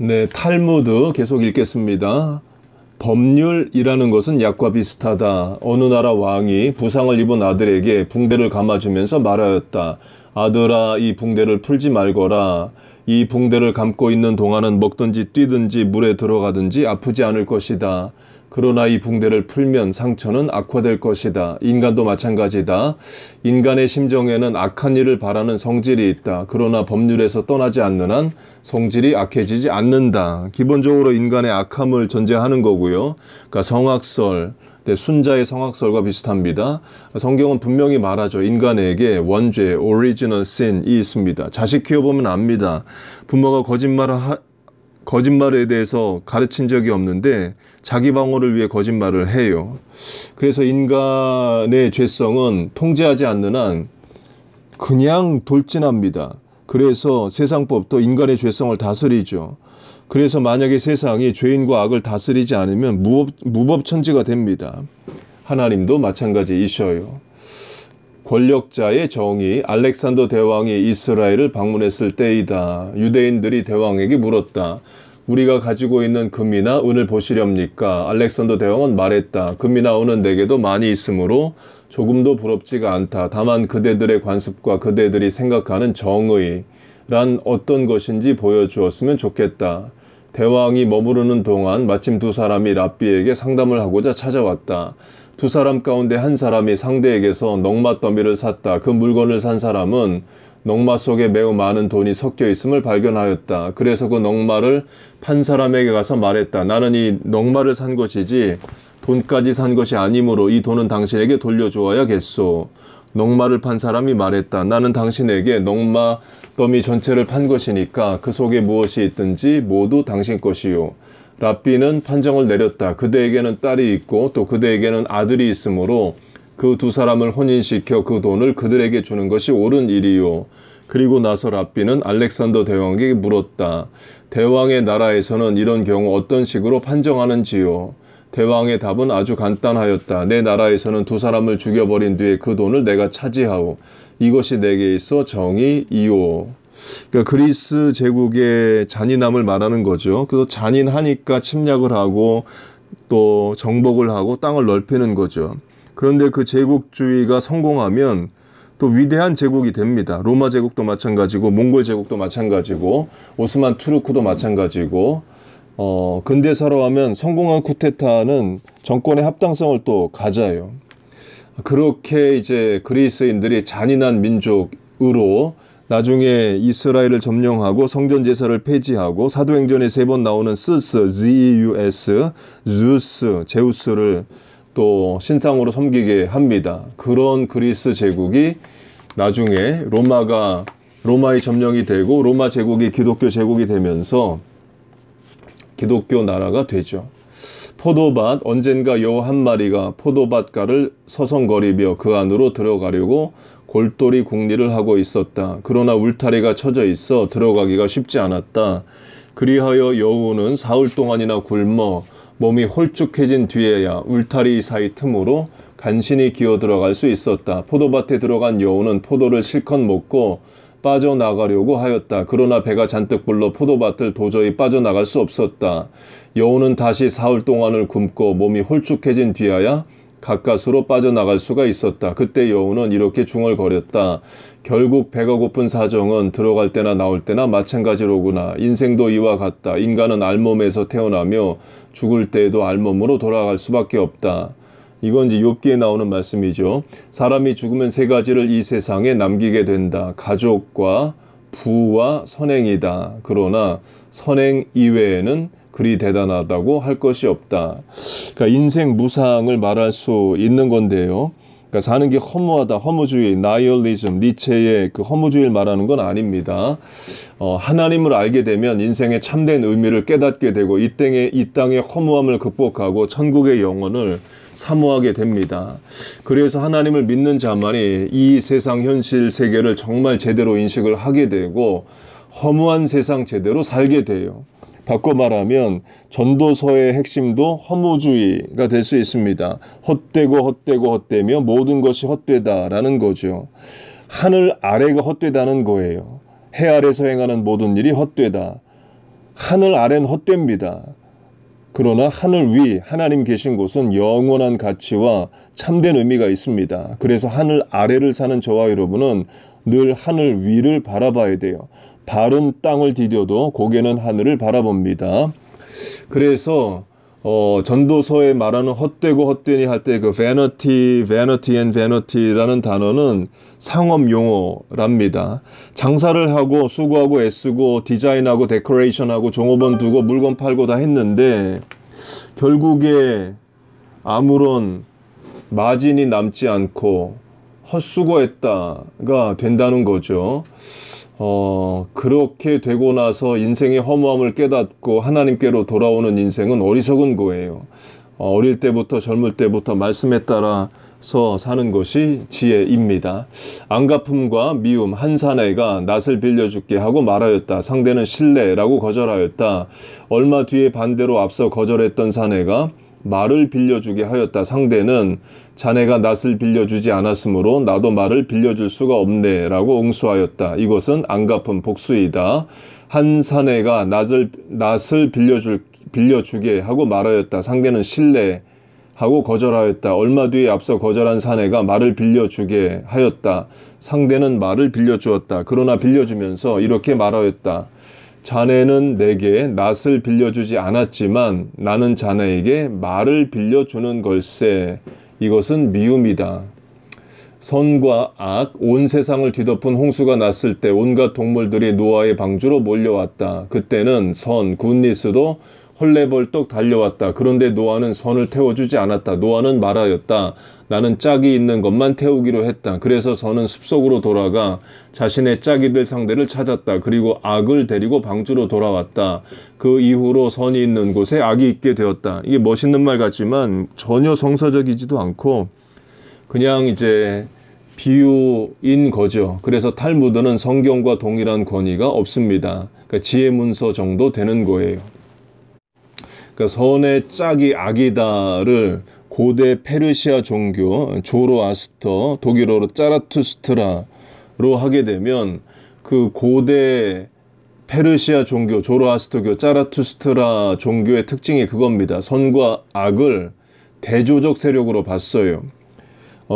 네, 탈무드 계속 읽겠습니다. 법률이라는 것은 약과 비슷하다. 어느 나라 왕이 부상을 입은 아들에게 붕대를 감아주면서 말하였다. 아들아, 이 붕대를 풀지 말거라. 이 붕대를 감고 있는 동안은 먹든지 뛰든지 물에 들어가든지 아프지 않을 것이다. 그러나 이 붕대를 풀면 상처는 악화될 것이다. 인간도 마찬가지다. 인간의 심정에는 악한 일을 바라는 성질이 있다. 그러나 법률에서 떠나지 않는 한 성질이 악해지지 않는다. 기본적으로 인간의 악함을 전제하는 거고요. 그러니까 성악설, 순자의 성악설과 비슷합니다. 성경은 분명히 말하죠. 인간에게 원죄, original sin이 있습니다. 자식 키워보면 압니다. 부모가 거짓말에 대해서 가르친 적이 없는데 자기 방어를 위해 거짓말을 해요. 그래서 인간의 죄성은 통제하지 않는 한 그냥 돌진합니다. 그래서 세상법도 인간의 죄성을 다스리죠. 그래서 만약에 세상이 죄인과 악을 다스리지 않으면 무법천지가 됩니다. 하나님도 마찬가지이셔요. 권력자의 정의, 알렉산더 대왕이 이스라엘을 방문했을 때이다. 유대인들이 대왕에게 물었다. 우리가 가지고 있는 금이나 은을 보시렵니까? 알렉산더 대왕은 말했다. 금이나 은은 내게도 많이 있으므로 조금도 부럽지가 않다. 다만 그대들의 관습과 그대들이 생각하는 정의란 어떤 것인지 보여주었으면 좋겠다. 대왕이 머무르는 동안 마침 두 사람이 랍비에게 상담을 하고자 찾아왔다. 두 사람 가운데 한 사람이 상대에게서 넉마 더미를 샀다. 그 물건을 산 사람은 넉마 속에 매우 많은 돈이 섞여 있음을 발견하였다. 그래서 그 넉마를 판 사람에게 가서 말했다. 나는 이 넉마를 산 것이지 돈까지 산 것이 아니므로 이 돈은 당신에게 돌려주어야겠소. 넉마를 판 사람이 말했다. 나는 당신에게 넉마 더미 전체를 판 것이니까 그 속에 무엇이 있든지 모두 당신 것이요. 랍비는 판정을 내렸다. 그대에게는 딸이 있고 또 그대에게는 아들이 있으므로 그 두 사람을 혼인시켜 그 돈을 그들에게 주는 것이 옳은 일이요. 그리고 나서 랍비는 알렉산더 대왕에게 물었다. 대왕의 나라에서는 이런 경우 어떤 식으로 판정하는지요? 대왕의 답은 아주 간단하였다. 내 나라에서는 두 사람을 죽여버린 뒤에 그 돈을 내가 차지하오. 이것이 내게 있어 정의이요. 그러니까 그리스 제국의 잔인함을 말하는 거죠. 그래서 잔인하니까 침략을 하고 또 정복을 하고 땅을 넓히는 거죠. 그런데 그 제국주의가 성공하면 또 위대한 제국이 됩니다. 로마 제국도 마찬가지고 몽골 제국도 마찬가지고 오스만 투르크도 마찬가지고 근대사로 하면 성공한 쿠데타는 정권의 합당성을 또 가져요. 그렇게 이제 그리스인들이 잔인한 민족으로 나중에 이스라엘을 점령하고 성전 제사를 폐지하고 사도행전에 3번 나오는 스스, zeus, 제우스를 또 신상으로 섬기게 합니다. 그런 그리스 제국이 나중에 로마의 점령이 되고 로마 제국이 기독교 제국이 되면서 기독교 나라가 되죠. 포도밭, 언젠가 여우 한 마리가 포도밭가를 서성거리며 그 안으로 들어가려고 골똘히 궁리를 하고 있었다. 그러나 울타리가 쳐져 있어 들어가기가 쉽지 않았다. 그리하여 여우는 사흘 동안이나 굶어 몸이 홀쭉해진 뒤에야 울타리 사이 틈으로 간신히 기어 들어갈 수 있었다. 포도밭에 들어간 여우는 포도를 실컷 먹고 빠져나가려고 하였다. 그러나 배가 잔뜩 불러 포도밭을 도저히 빠져나갈 수 없었다. 여우는 다시 사흘 동안을 굶고 몸이 홀쭉해진 뒤에야 가까스로 빠져나갈 수가 있었다. 그때 여우는 이렇게 중얼거렸다. 결국 배가 고픈 사정은 들어갈 때나 나올 때나 마찬가지로구나. 인생도 이와 같다. 인간은 알몸에서 태어나며 죽을 때에도 알몸으로 돌아갈 수밖에 없다. 이건 이제 욥기에 나오는 말씀이죠. 사람이 죽으면 3가지를 이 세상에 남기게 된다. 가족과 부와 선행이다. 그러나 선행 이외에는 그리 대단하다고 할 것이 없다. 그러니까 인생 무상을 말할 수 있는 건데요. 그러니까 사는 게 허무하다, 허무주의, 나이얼리즘, 니체의 그 허무주의를 말하는 건 아닙니다. 하나님을 알게 되면 인생의 참된 의미를 깨닫게 되고 이 땅의 허무함을 극복하고 천국의 영혼을 사모하게 됩니다. 그래서 하나님을 믿는 자만이 이 세상 현실 세계를 정말 제대로 인식을 하게 되고 허무한 세상 제대로 살게 돼요. 바꿔 말하면 전도서의 핵심도 허무주의가 될 수 있습니다. 헛되며 모든 것이 헛되다라는 거죠. 하늘 아래가 헛되다는 거예요. 해 아래서 행하는 모든 일이 헛되다. 하늘 아래는 헛됩니다. 그러나 하늘 위 하나님 계신 곳은 영원한 가치와 참된 의미가 있습니다. 그래서 하늘 아래를 사는 저와 여러분은 늘 하늘 위를 바라봐야 돼요. 발은 땅을 디뎌도 고개는 하늘을 바라봅니다. 그래서 전도서에 말하는 헛되고 헛되니 할 때 그 vanity and vanity라는 단어는 상업 용어랍니다. 장사를 하고 수고하고 애쓰고 디자인하고 데코레이션하고 종업원 두고 물건 팔고 다 했는데 결국에 아무런 마진이 남지 않고 헛수고했다가 된다는 거죠. 그렇게 되고 나서 인생의 허무함을 깨닫고 하나님께로 돌아오는 인생은 어리석은 거예요. 어릴 때부터 젊을 때부터 말씀에 따라서 사는 것이 지혜입니다. 안갚음과 미움 한 사내가 낫을 빌려줄게 하고 말하였다. 상대는 실례라고 거절하였다. 얼마 뒤에 반대로 앞서 거절했던 사내가 말을 빌려주게 하였다. 상대는 자네가 낫을 빌려주지 않았으므로 나도 말을 빌려줄 수가 없네 라고 응수하였다. 이것은 안갚음 복수이다. 한 사내가 낫을 빌려주게 하고 말하였다. 상대는 실례하고 거절하였다. 얼마 뒤에 앞서 거절한 사내가 말을 빌려주게 하였다. 상대는 말을 빌려주었다. 그러나 빌려주면서 이렇게 말하였다. 자네는 내게 낫을 빌려주지 않았지만 나는 자네에게 말을 빌려주는 걸세. 이것은 미움이다. 선과 악, 온 세상을 뒤덮은 홍수가 났을 때 온갖 동물들이 노아의 방주로 몰려왔다. 그때는 선, 굿니스도 헐레벌떡 달려왔다. 그런데 노아는 선을 태워주지 않았다. 노아는 말하였다. 나는 짝이 있는 것만 태우기로 했다. 그래서 선은 숲속으로 돌아가 자신의 짝이 될 상대를 찾았다. 그리고 악을 데리고 방주로 돌아왔다. 그 이후로 선이 있는 곳에 악이 있게 되었다. 이게 멋있는 말 같지만 전혀 성서적이지도 않고 그냥 이제 비유인 거죠. 그래서 탈무드는 성경과 동일한 권위가 없습니다. 그러니까 지혜 문서 정도 되는 거예요. 그러니까 선의 짝이 악이다를 고대 페르시아 종교 조로아스터, 독일어로 짜라투스트라로 하게 되면 그 고대 페르시아 종교 조로아스터교 짜라투스트라 종교의 특징이 그겁니다. 선과 악을 대조적 세력으로 봤어요.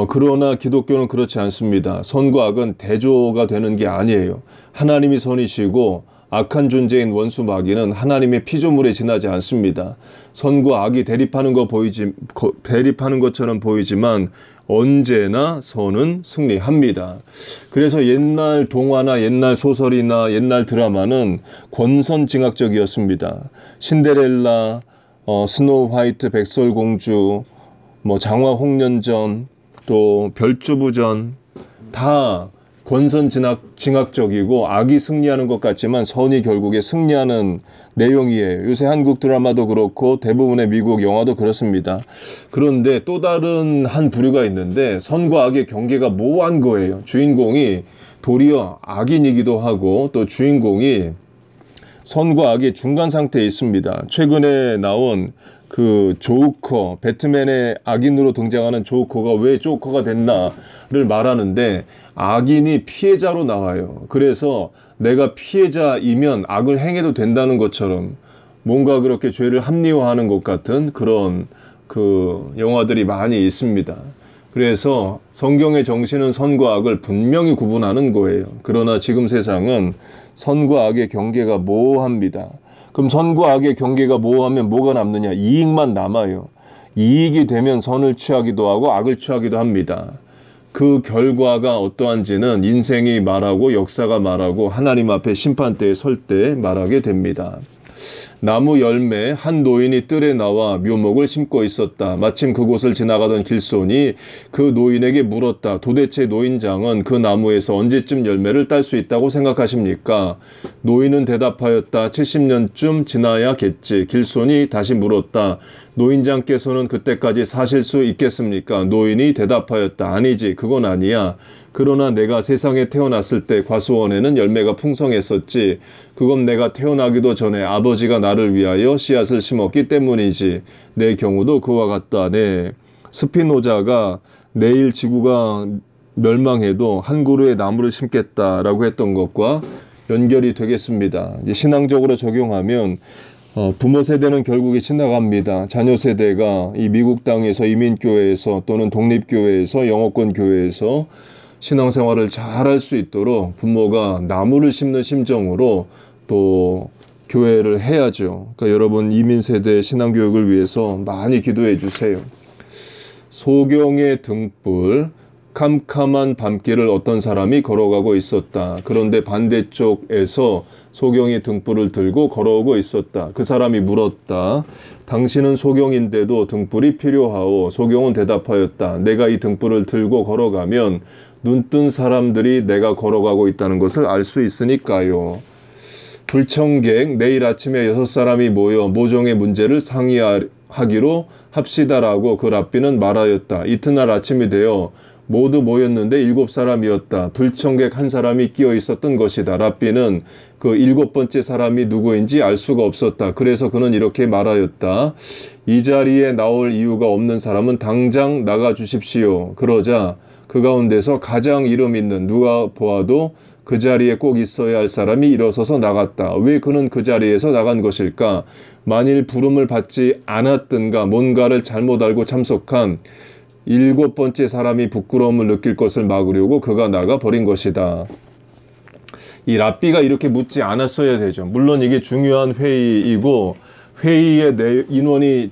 그러나 기독교는 그렇지 않습니다. 선과 악은 대조가 되는 게 아니에요. 하나님이 선이시고 악한 존재인 원수 마귀는 하나님의 피조물에 지나지 않습니다. 선과 악이 대립하는 것처럼 보이지만 언제나 선은 승리합니다. 그래서 옛날 동화나 옛날 소설이나 옛날 드라마는 권선징악적이었습니다. 신데렐라, 스노우 화이트, 백설공주, 장화홍련전, 또 별주부전 다 권선징악적이고 악이 승리하는 것 같지만 선이 결국에 승리하는 내용이에요. 요새 한국 드라마도 그렇고 대부분의 미국 영화도 그렇습니다. 그런데 또 다른 한 부류가 있는데 선과 악의 경계가 모호한 거예요. 주인공이 도리어 악인이기도 하고 또 주인공이 선과 악의 중간 상태에 있습니다. 최근에 나온 그 조커, 배트맨의 악인으로 등장하는 조커가 왜 조커가 됐나를 말하는데 악인이 피해자로 나와요. 그래서 내가 피해자이면 악을 행해도 된다는 것처럼 뭔가 그렇게 죄를 합리화하는 것 같은 그런 그 영화들이 많이 있습니다. 그래서 성경의 정신은 선과 악을 분명히 구분하는 거예요. 그러나 지금 세상은 선과 악의 경계가 모호합니다. 그럼 선과 악의 경계가 모호하면 뭐가 남느냐? 이익만 남아요. 이익이 되면 선을 취하기도 하고 악을 취하기도 합니다. 그 결과가 어떠한지는 인생이 말하고 역사가 말하고 하나님 앞에 심판대에 설 때 말하게 됩니다. 나무 열매 한 노인이 뜰에 나와 묘목을 심고 있었다. 마침 그곳을 지나가던 길손이 그 노인에게 물었다. 도대체 노인장은 그 나무에서 언제쯤 열매를 딸 수 있다고 생각하십니까? 노인은 대답하였다. 70년쯤 지나야겠지. 길손이 다시 물었다. 노인장께서는 그때까지 사실 수 있겠습니까? 노인이 대답하였다. 아니지, 그건 아니야. 그러나 내가 세상에 태어났을 때 과수원에는 열매가 풍성했었지. 그건 내가 태어나기도 전에 아버지가 나를 위하여 씨앗을 심었기 때문이지. 내 경우도 그와 같다. 네. 스피노자가 내일 지구가 멸망해도 한 그루의 나무를 심겠다라고 했던 것과 연결이 되겠습니다. 이제 신앙적으로 적용하면 부모 세대는 결국에 지나갑니다. 자녀 세대가 이 미국 땅에서 이민교회에서 또는 독립교회에서 영어권 교회에서 신앙생활을 잘할 수 있도록 부모가 나무를 심는 심정으로 또 교회를 해야죠. 그러니까 여러분 이민 세대 신앙교육을 위해서 많이 기도해 주세요. 소경의 등불, 캄캄한 밤길을 어떤 사람이 걸어가고 있었다. 그런데 반대쪽에서 소경이 등불을 들고 걸어오고 있었다. 그 사람이 물었다. 당신은 소경인데도 등불이 필요하오. 소경은 대답하였다. 내가 이 등불을 들고 걸어가면 눈뜬 사람들이 내가 걸어가고 있다는 것을 알 수 있으니까요. 불청객, 내일 아침에 6사람이 모여 모종의 문제를 상의하기로 합시다라고 그 랍비는 말하였다. 이튿날 아침이 되어 모두 모였는데 7사람이었다. 불청객 한 사람이 끼어 있었던 것이다. 랍비는 그 7번째 사람이 누구인지 알 수가 없었다. 그래서 그는 이렇게 말하였다. 이 자리에 나올 이유가 없는 사람은 당장 나가 주십시오. 그러자 그 가운데서 가장 이름 있는 누가 보아도 그 자리에 꼭 있어야 할 사람이 일어서서 나갔다. 왜 그는 그 자리에서 나간 것일까? 만일 부름을 받지 않았든가 뭔가를 잘못 알고 참석한 7번째 사람이 부끄러움을 느낄 것을 막으려고 그가 나가 버린 것이다. 이 랍비가 이렇게 묻지 않았어야 되죠. 물론 이게 중요한 회의이고 회의의 인원이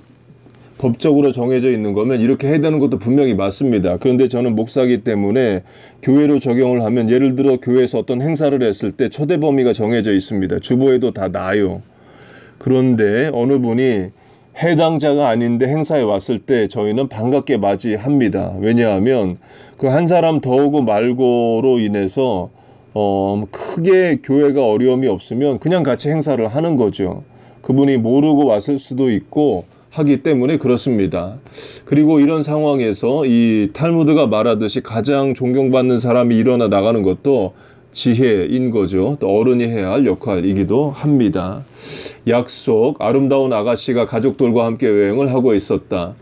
법적으로 정해져 있는 거면 이렇게 해야 되는 것도 분명히 맞습니다. 그런데 저는 목사이기 때문에 교회로 적용을 하면 예를 들어 교회에서 어떤 행사를 했을 때 초대 범위가 정해져 있습니다. 주보에도 다 나요. 그런데 어느 분이 해당자가 아닌데 행사에 왔을 때 저희는 반갑게 맞이합니다. 왜냐하면 그 한 사람 더 오고 말고로 인해서 크게 교회가 어려움이 없으면 그냥 같이 행사를 하는 거죠. 그분이 모르고 왔을 수도 있고 하기 때문에 그렇습니다. 그리고 이런 상황에서 이 탈무드가 말하듯이 가장 존경받는 사람이 일어나 나가는 것도 지혜인 거죠. 또 어른이 해야 할 역할이기도 합니다. 약속, 아름다운 아가씨가 가족들과 함께 여행을 하고 있었다.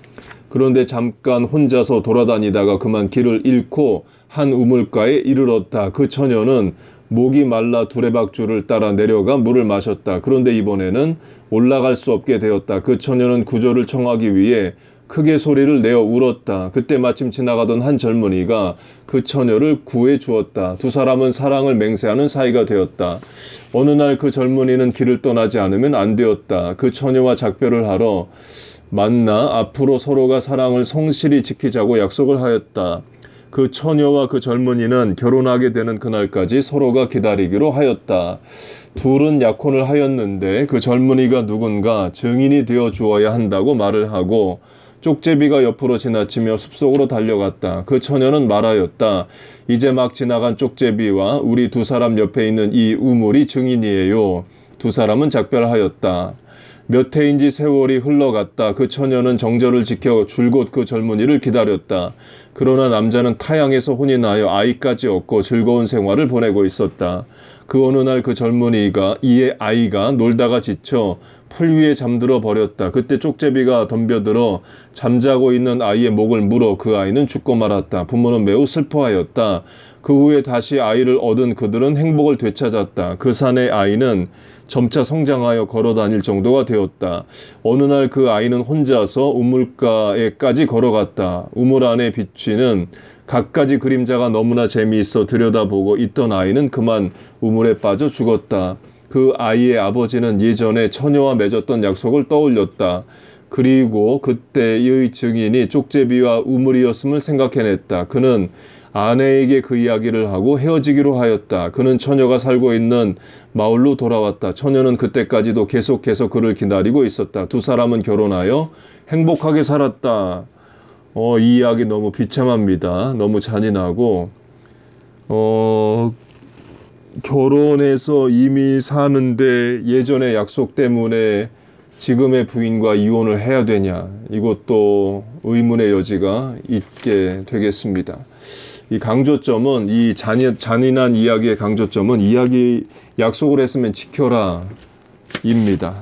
그런데 잠깐 혼자서 돌아다니다가 그만 길을 잃고 한 우물가에 이르렀다. 그 처녀는 목이 말라 두레박줄을 따라 내려가 물을 마셨다. 그런데 이번에는 올라갈 수 없게 되었다. 그 처녀는 구조를 청하기 위해 크게 소리를 내어 울었다. 그때 마침 지나가던 한 젊은이가 그 처녀를 구해 주었다. 두 사람은 사랑을 맹세하는 사이가 되었다. 어느 날 그 젊은이는 길을 떠나지 않으면 안 되었다. 그 처녀와 작별을 하러 만나 앞으로 서로가 사랑을 성실히 지키자고 약속을 하였다. 그 처녀와 그 젊은이는 결혼하게 되는 그날까지 서로가 기다리기로 하였다. 둘은 약혼을 하였는데 그 젊은이가 누군가 증인이 되어 주어야 한다고 말을 하고 쪽제비가 옆으로 지나치며 숲속으로 달려갔다. 그 처녀는 말하였다. 이제 막 지나간 쪽제비와 우리 두 사람 옆에 있는 이 우물이 증인이에요. 두 사람은 작별하였다. 몇 해인지 세월이 흘러갔다. 그 처녀는 정절을 지켜 줄곧 그 젊은이를 기다렸다. 그러나 남자는 타향에서 혼이 나여 아이까지 얻고 즐거운 생활을 보내고 있었다. 그 어느 날 그 젊은이가 이에 아이가 놀다가 지쳐 풀 위에 잠들어 버렸다. 그때 쪽제비가 덤벼들어 잠자고 있는 아이의 목을 물어 그 아이는 죽고 말았다. 부모는 매우 슬퍼하였다. 그 후에 다시 아이를 얻은 그들은 행복을 되찾았다. 그 산의 아이는 점차 성장하여 걸어 다닐 정도가 되었다. 어느 날 그 아이는 혼자서 우물가에까지 걸어갔다. 우물 안에 비치는 갖가지 그림자가 너무나 재미있어 들여다보고 있던 아이는 그만 우물에 빠져 죽었다. 그 아이의 아버지는 예전에 처녀와 맺었던 약속을 떠올렸다. 그리고 그때의 증인이 쪽제비와 우물이었음을 생각해냈다. 그는 아내에게 그 이야기를 하고 헤어지기로 하였다. 그는 처녀가 살고 있는 마을로 돌아왔다. 처녀는 그때까지도 계속해서 그를 기다리고 있었다. 두 사람은 결혼하여 행복하게 살았다. 이 이야기 너무 비참합니다. 너무 잔인하고 결혼해서 이미 사는데 예전의 약속 때문에 지금의 부인과 이혼을 해야 되냐, 이것도 의문의 여지가 있게 되겠습니다. 이 강조점은, 이 잔인한 이야기의 강조점은 약속을 했으면 지켜라 입니다.